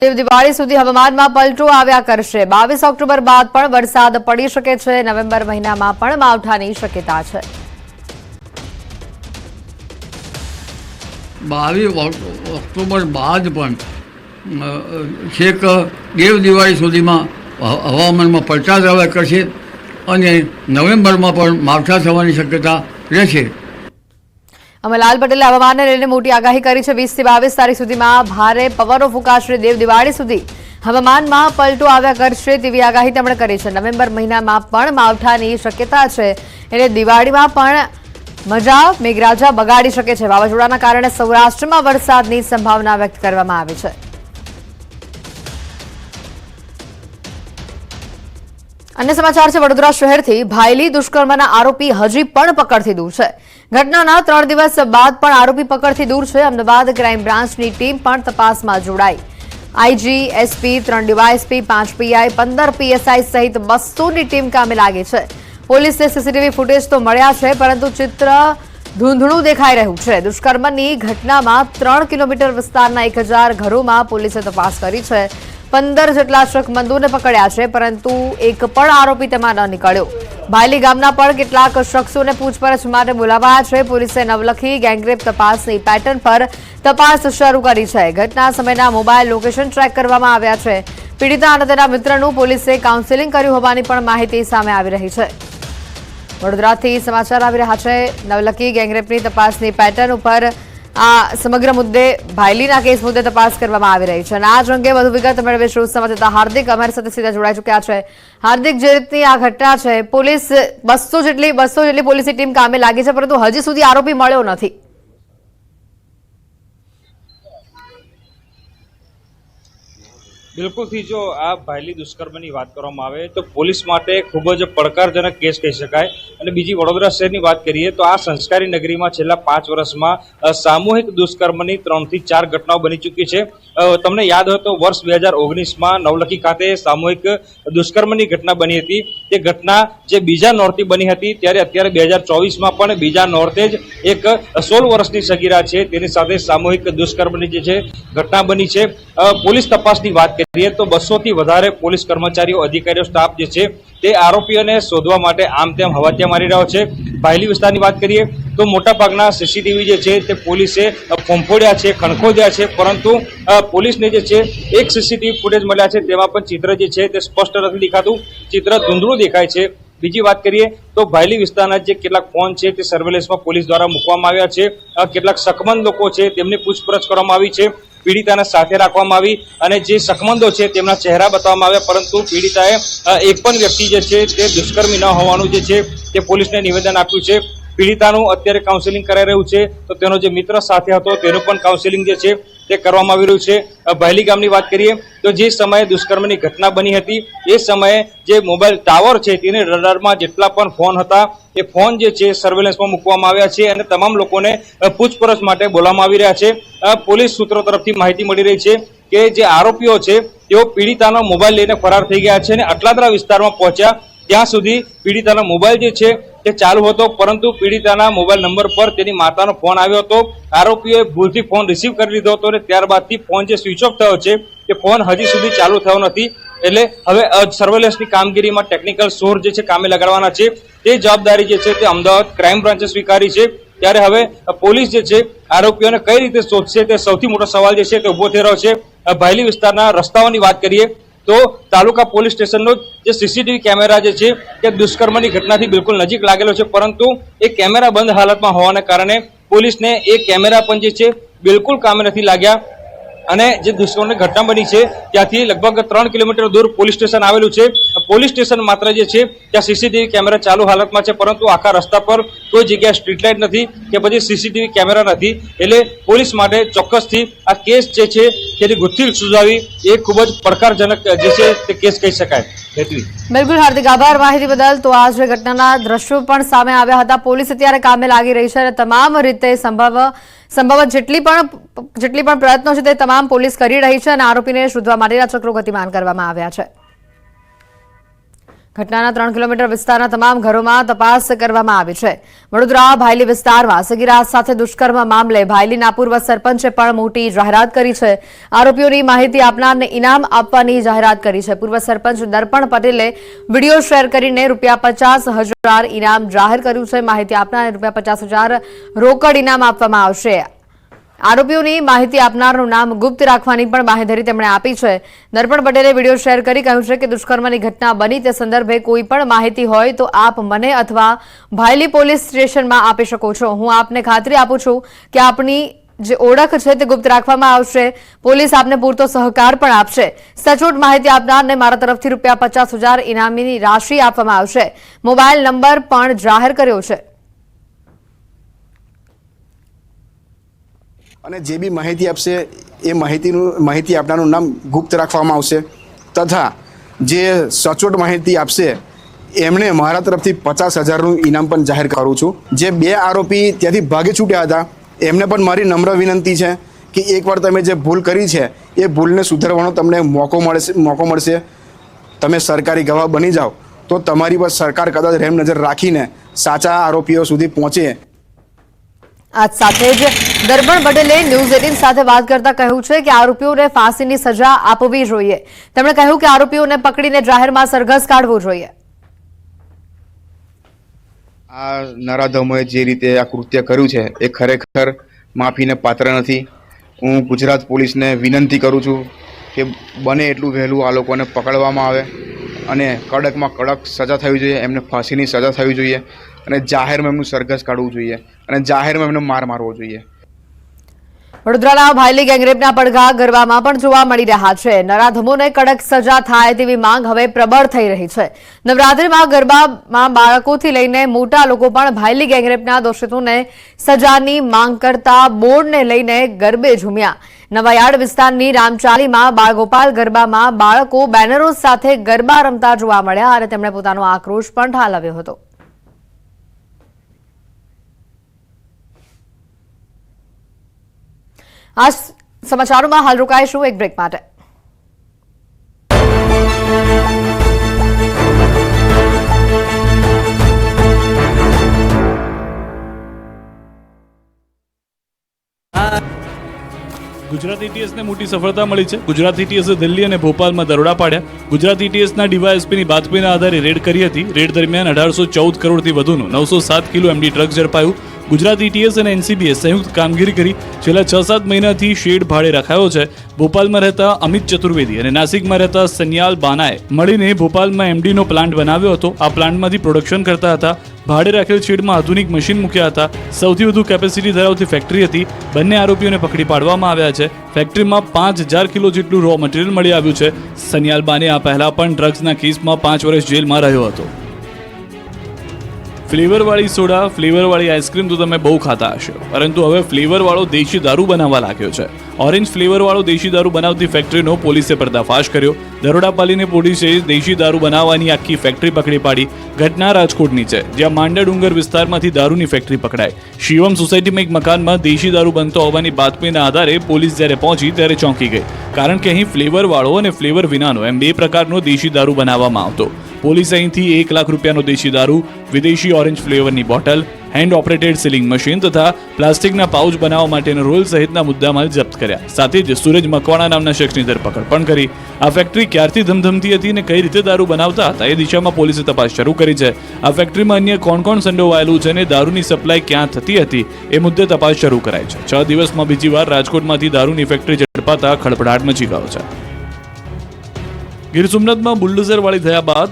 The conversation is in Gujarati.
દિવાળી સુધી હવામાનમાં પલટો આવ્યા કરશે। 22 ઓક્ટોબર બાદ પણ વરસાદ પડી શકે છે। નવેમ્બર મહિનામાં પણ માવઠાની શક્યતા છે। 22 ઓક્ટોબર બાદ પણ છેક દેવ દિવાળી સુધીમાં હવામાનમાં પલટા આવ્યા કરશે અને નવેમ્બરમાં પણ માવઠા થવાની શક્યતા રહેશે। અમલાલ પટેલે હવામાનને લઈને મોટી આગાહી કરી છે। 20 થી 22 તારીખ સુધીમાં ભારે પવનો ફૂંકાશે। દેવ દિવાળી સુધી હવામાનમાં પલટો આવ્યા કરશે તેવી આગાહી તેમણે કરી છે। નવેમ્બર મહિનામાં પણ માવઠાની શક્યતા છે એટલે દિવાળીમાં પણ મજા મેઘરાજા બગાડી શકે છે। વાવાઝોડાના કારણે સૌરાષ્ટ્રમાં વરસાદની સંભાવના વ્યક્ત કરવામાં આવી છે। अन्य समाचार है। वडोदरा शहर थी भायली दुष्कर्मना आरोपी हजी पण पकड़थी दूर है। घटनाना 3 दिवस बाद पण आरोपी पकड़थी दूर है। अमदावाद क्राइम ब्रांचनी टीम पण तपासमां जोड़ाई। IG, SP, 3 DYSP, 5 PI, 15 PSI सहित 200 ની ટીમ કામે લાગી છે। પોલીસને સીસીટીવી ફૂટેજ તો મળ્યા છે પરંતુ ચિત્ર ધૂંધળું દેખાઈ રહ્યું છે। દુષ્કર્મની ઘટનામાં 3 કિલોમીટર વિસ્તારના 1000 ઘરોમાં પોલીસે તપાસ કરી છે। 15 જેટલા શકમંદોને પકડ્યા છે પરંતુ એક પણ આરોપી તેમાં ન નીકળ્યો। ભાયલી ગામના પણ કેટલાક શખ્સોને પૂછપરછ માટે બોલાવાયા છે। પોલીસે નવલખી ગેંગરેપ તપાસની પેટર્ન પર તપાસ શરૂ કરી છે। ઘટના સમયના મોબાઈલ લોકેશન ટ્રેક કરવામાં આવ્યા છે। પીડિતા અને તેના મિત્રનું પોલીસે કાઉન્સેલિંગ કર્યું હોવાની પણ માહિતી સામે આવી રહી છે। વડોદરાથી સમાચાર આવી રહ્યા છે। નવલખી ગેંગરેપની તપાસની પેટર્ન ઉપર આ સમગ્ર મુદ્દે ભાયલીના કેસ મુદ્દે તપાસ કરવામાં આવી રહી છે અને આ જ અંગે વધુ વિગત મેળવીશું। સંવાદદાતા હાર્દિક અમારી સાથે સીધા જોડાઈ ચૂક્યા છે। હાર્દિક, જે રીતની આ ઘટના છે, પોલીસ 200 જેટલી પોલીસની ટીમ કામે લાગી છે પરંતુ હજી સુધી આરોપી મળ્યો નથી। બિલકુલ થી જો આ ભાયલી દુષ્કર્મની વાત કરવામાં આવે તો પોલીસ માટે ખૂબ જ પડકારજનક કેસ કહી શકાય। અને બીજી વડોદરા શહેરની વાત કરીએ તો આ સંસ્કારી નગરીમાં છેલ્લા 5 વર્ષમાં સામૂહિક દુષ્કર્મની 3 થી 4 ઘટનાઓ બની ચૂકી છે। તમને યાદ હોય તો વર્ષ 2019માં નવલખી ખાતે સામૂહિક દુષ્કર્મની ઘટના બની હતી। તે ઘટના જે બીજા નોરથી બની હતી ત્યારે અત્યારે 2024માં પણ બીજા નોરતે જ એક 16 વર્ષની સગીરા છે તેની સાથે સામૂહિક દુષ્કર્મની જે છે ઘટના બની છે। પોલીસ તપાસની વાત કરીએ તો 200 થી વધારે પોલીસ કર્મચારીઓ, અધિકારીઓ, સ્ટાફ જે છે તે આરોપીઓને શોધવા માટે આમ તેમ હવાટિયા મારી રહ્યો છે। ભાયલી વિસ્તારની વાત કરીએ તો મોટાભાગના સીસીટીવી જે છે તે પોલીસે ફોંફોડ્યા છે, ખણખોદ્યા છે પરંતુ પોલીસને જે છે એક સીસીટીવી ફૂટેજ મળ્યા છે તેમાં પણ ચિત્ર જે છે તે સ્પષ્ટ નથી દેખાતું, ચિત્ર ધૂંધળું દેખાય છે। બીજી વાત કરીએ તો ભાયલી વિસ્તારના જે કેટલાક ફોન છે તે સર્વેલન્સમાં પોલીસ દ્વારા મૂકવામાં આવ્યા છે। કેટલાક શકમંદ લોકો છે તેમની પૂછપરછ કરવામાં આવી છે। પીડિતાને સાથે રાખવામાં આવી અને જે શકમંદો છે તેમના ચહેરા બતાવવામાં આવ્યા પરંતુ પીડિતાએ એક પણ વ્યક્તિ જે છે તે દુષ્કર્મી ન હોવાનું જે છે તે પોલીસને નિવેદન આપ્યું છે। પીડિતાનું અત્યારે કાઉન્સેલિંગ કરાઈ રહ્યું છે તો તેનો જે મિત્ર સાથે હતો તેનું પણ કાઉન્સેલિંગ જે છે તે કરવામાં આવી રહ્યું છે। ભાયલી ગામની વાત કરીએ તો જે સમયે દુષ્કર્મની ઘટના બની હતી એ સમયે જે મોબાઈલ ટાવર છે તેની રડારમાં જેટલા પણ ફોન હતા એ ફોન જે છે સર્વેલન્સમાં મૂકવામાં આવ્યા છે અને તમામ લોકોને પૂછપરછ માટે બોલાવવામાં આવી રહ્યા છે। પોલીસ સૂત્રો તરફથી માહિતી મળી રહી છે કે જે આરોપીઓ છે તેઓ પીડિતાનો મોબાઈલ લઈને ફરાર થઈ ગયા છે અને અટલાદરા વિસ્તારમાં પહોંચ્યા ત્યાં સુધી પીડિતાનો મોબાઈલ જે છે તે ચાલુ હતો પરંતુ પીડિતાના મોબાઈલ નંબર પર તેની માતાનો ફોન આવ્યો હતો। આરોપીઓએ ભૂલથી ફોન રિસીવ કરી લીધો હતો અને ત્યારબાદથી ફોન જે સ્વિચ ઓફ થયો છે તે ફોન હજી સુધી ચાલુ થયો નથી। એટલે હવે સર્વેલન્સની કામગીરીમાં ટેકનિકલ સોર્સ જે છે કામે લગાડવાના છે તે જવાબદારી જે છે તે અમદાવાદ ક્રાઇમ બ્રાન્ચે સ્વીકારી છે। ત્યારે હવે પોલીસ જે છે આરોપીઓને કઈ રીતે શોધશે તે સૌથી મોટો સવાલ જે છે તે ઉભો થઈ રહ્યો છે। ભાયલી વિસ્તારના રસ્તાઓની વાત કરીએ તો તાલુકા પોલીસ સ્ટેશનનો જે સીસીટીવી કેમેરા જે છે તે દુષ્કર્મની ઘટનાથી બિલકુલ નજીક લાગેલો છે પરંતુ એ કેમેરા બંધ હાલતમાં હોવાને કારણે પોલીસને એ કેમેરા પણ જે છે બિલકુલ કામે નથી લાગ્યા અને જે દુષ્કર્મની ઘટના બની છે ત્યાંથી લગભગ 3 કિલોમીટર દૂર પોલીસ સ્ટેશન આવેલું છે। પોલીસ સ્ટેશન માત્ર જે છે ત્યાં સીસીટીવી કેમેરા ચાલુ હાલતમાં છે પરંતુ આખા રસ્તા પર કોઈ જગ્યાએ સ્ટ્રીટ લાઇટ નથી કે પછી સીસીટીવી કેમેરા નથી। એટલે પોલીસ માટે ચોક્કસથી આ કેસ જે છે તેની ગુથ્થી સુઝાવી એ ખૂબ જ પડકારજનક જે છે તે કેસ કહી શકાય। બિલકુલ હાર્દિક, આભાર માહિતી બદલ। તો આ જે ઘટનાના દ્રશ્યો પણ સામે આવ્યા હતા। પોલીસ અત્યારે કામે લાગી રહી છે અને તમામ રીતે સંભવત જેટલી પણ પ્રયત્નો છે તે તમામ પોલીસ કરી રહી છે અને આરોપીને શોધવા માટેના ચક્રો ગતિમાન કરવામાં આવ્યા છે। ઘટનાના 3 કિલોમીટર વિસ્તારના તમામ ઘરોમાં તપાસ કરવામાં આવી છે. વડોદરા ભાયલી વિસ્તારમાં સગીરા સાથે દુષ્કર્મ મામલે ભાયલીના પૂર્વ સરપંચે પણ મોટી જાહેરાત કરી છે. આરોપીઓની માહિતી આપનારને ઇનામ આપવાની જાહેરાત કરી છે. પૂર્વ સરપંચ દર્પણ પટેલે વિડીયો શેર કરીને ₹50,000 ઇનામ જાહેર કર્યું છે. માહિતી આપનારને ₹50,000 રોકડ ઇનામ આપવામાં આવશે. આરોપીઓની માહિતી આપનારનું નામ ગુપ્ત રાખવાની પણ બાંહેધરી તેમણે આપી છે. દર્પણ પટેલે વિડીયો શેર કરી કહ્યું છે કે દુષ્કર્મની ઘટના બની તે સંદર્ભે કોઈ પણ માહિતી હોય તો આપ મને અથવા ભાયલી પોલીસ સ્ટેશનમાં આપી શકો છો. હું આપને ખાતરી આપું છું કે આપની જે ઓળખ છે તે ગુપ્ત રાખવામાં આવશે. પોલીસ આપને પૂરતો સહકાર પણ આપશે. સચોટ માહિતી આપનારને મારા તરફથી ₹50,000 ઇનામની રાશિ આપવામાં આવશે. મોબાઈલ નંબર પણ જાહેર કર્યો છે. અને જે બી માહિતી આપશે એ માહિતી આપનારનું નામ ગુપ્ત રાખવામાં આવશે તથા જે સચોટ માહિતી આપશે એમણે મારા તરફથી 50,000નું ઇનામ પણ જાહેર કરું છું. જે 2 આરોપી ત્યાંથી ભાગી છૂટ્યા હતા એમને પણ મારી નમ્ર વિનંતી છે કે એકવાર તમે જે ભૂલ કરી છે એ ભૂલને સુધારવાનો તમને મોકો મળશે. તમે સરકારી ગવાહ બની જાઓ તો તમારી પર સરકાર કદાચ રહેમ નજર રાખીને સાચા આરોપીઓ સુધી પહોંચે. આ સાથે જ દર્પણ પટેલે ન્યૂઝ 18 સાથે વાત કરતા કહ્યું છે કે આરોપીઓને ફાંસીની સજા આપવી જોઈએ. તેમણે કહ્યું કે આરોપીઓને પકડીને જાહેરમાં સરઘસ કાઢવું જોઈએ. આ નરાધમોએ જે રીતે આ કૃત્ય કર્યું છે એ ખરેખર માફીને પાત્ર નથી. હું ગુજરાત પોલીસને વિનંતી કરું છું કે બને એટલું વહેલું આ લોકોને પકડવામાં આવે અને કડકમાં કડક સજા થવી જોઈએ. એમને ફાંસીની સજા થવી જોઈએ અને જાહેરમાં એમનું સરઘસ કાઢવું જોઈએ અને જાહેરમાં એમને માર મારવો જોઈએ. વડોદરાના ભાયલી ગેંગરેપના પડઘા ગરબામાં પણ જોવા મળી રહ્યા છે. નરાધમોને કડક સજા થાય તેવી માંગ હવે પ્રબળ થઈ રહી છે. નવરાત્રિમાં ગરબામાં બાળકોથી લઈને મોટા લોકો પણ ભાયલી ગેંગરેપના દોષિતોને સજાની માંગ કરતા બોર્ડને લઈને ગરબે ઝૂમ્યા. નવાયાર્ડ વિસ્તારની રામચાલીમાં બાળગોપાલ ગરબામાં બાળકો બેનરો સાથે ગરબા રમતા જોવા મળ્યા અને તેમણે પોતાનો આક્રોશ પણ ઠાલવ્યો હતો. આ સમાચારોમાં હાલ રોકાઈશું એક બ્રેક માટે. ગુજરાત ETSને મોટી સફળતા મળી છે. ગુજરાત ETSે દિલ્હી અને ભોપાલમાં દરોડા પાડ્યા. ગુજરાત ETSના ડીવાયએસપીની બાતમીના આધારે રેડ કરી હતી. રેડ દરમિયાન 1814 કરોડથી વધુનું 907 કિલો MD ડ્રગ્સ ઝડપાયું. ગુજરાત ETS અને NCBએ સંયુક્ત કામગીરી કરી. છેલ્લા 6-7 મહિનાથી શેડ ભાડે રખાયો છે. ભોપાલમાં રહેતા અમિત ચતુર્વેદી અને નાસિકમાં રહેતા સન્યાલ બાનાએ મળીને ભોપાલમાં MDનો પ્લાન્ટ બનાવ્યો હતો. આ પ્લાન્ટમાંથી પ્રોડક્શન કરતા હતા. ભાડે રાખેલ શેડમાં આધુનિક મશીન મૂક્યા હતા. સૌથી વધુ કેપેસિટી ધરાવતી ફેક્ટરી હતી. બંને આરોપીઓને પકડી પાડવામાં આવ્યા છે. ફેક્ટરીમાં 5,000 કિલો જેટલું રો મટીરિયલ મળી આવ્યું છે. સન્યાલ બાને આ પહેલા પણ ડ્રગ્સના કેસમાં 5 વર્ષ જેલમાં રહ્યો હતો. ફ્લેવરવાળી સોડા, ફ્લેવરવાળી આઈસ્ક્રીમ તો તમે બહુ ખાતા હશો, પરંતુ હવે ફ્લેવરવાળો દેશી દારૂ બનાવવા લાગ્યો છે. ઓરેન્જ ફ્લેવરવાળો દેશી દારૂ બનાવતી ફેક્ટરીનો પોલીસે પર્દાફાશ કર્યો. દરોડા પાડીને પોલીસે દેશી દારૂ બનાવવાની આખી ફેક્ટરી પકડી પાડી. ઘટના રાજકોટની છે, જ્યાં માંડા ડુંગર વિસ્તારમાંથી દારૂની ફેક્ટરી પકડાઈ. શિવમ સોસાયટીમાં એક મકાનમાં દેશી દારૂ બનતો હોવાની બાતમીના આધારે પોલીસ જ્યારે પહોંચી ત્યારે ચોંકી ગઈ, કારણ કે અહીં ફ્લેવરવાળો અને ફ્લેવર વિનાનો એમ 2 પ્રકારનો દેશી દારૂ બનાવવામાં આવતો. પોલીસે અહીંથી ₹1 લાખ દેશી દારૂ, વિદેશી ઓરેન્જ ફ્લેવરની bottle, hand operated sealing machine તથા પ્લાસ્ટિકના પાઉચ બનાવવા માટેનો રોલ સહિતના મુદ્દામાલ જપ્ત કર્યા. સાથે જ સૂરજ મકવાણા નામના શખ્સની ધરપકડ પણ કરી. આ ફેક્ટરી ક્યારથી ધમધમતી હતી અને કઈ રીતે દારૂ બનાવતા હતા એ દિશામાં પોલીસે તપાસ શરૂ કરી છે. આ ફેક્ટરીમાં અન્ય કોણ કોણ સંડોવાયેલું છે અને દારૂની સપ્લાય ક્યાં થતી હતી એ મુદ્દે તપાસ શરૂ કરાઈ છે. 6 દિવસમાં બીજી વાર રાજકોટમાંથી દારૂની ફેક્ટરી ઝડપાતા ખળભળાટ મચી ગયો છે. ગીર સોમનાથમાં બુલડોઝર વાળી થયા બાદ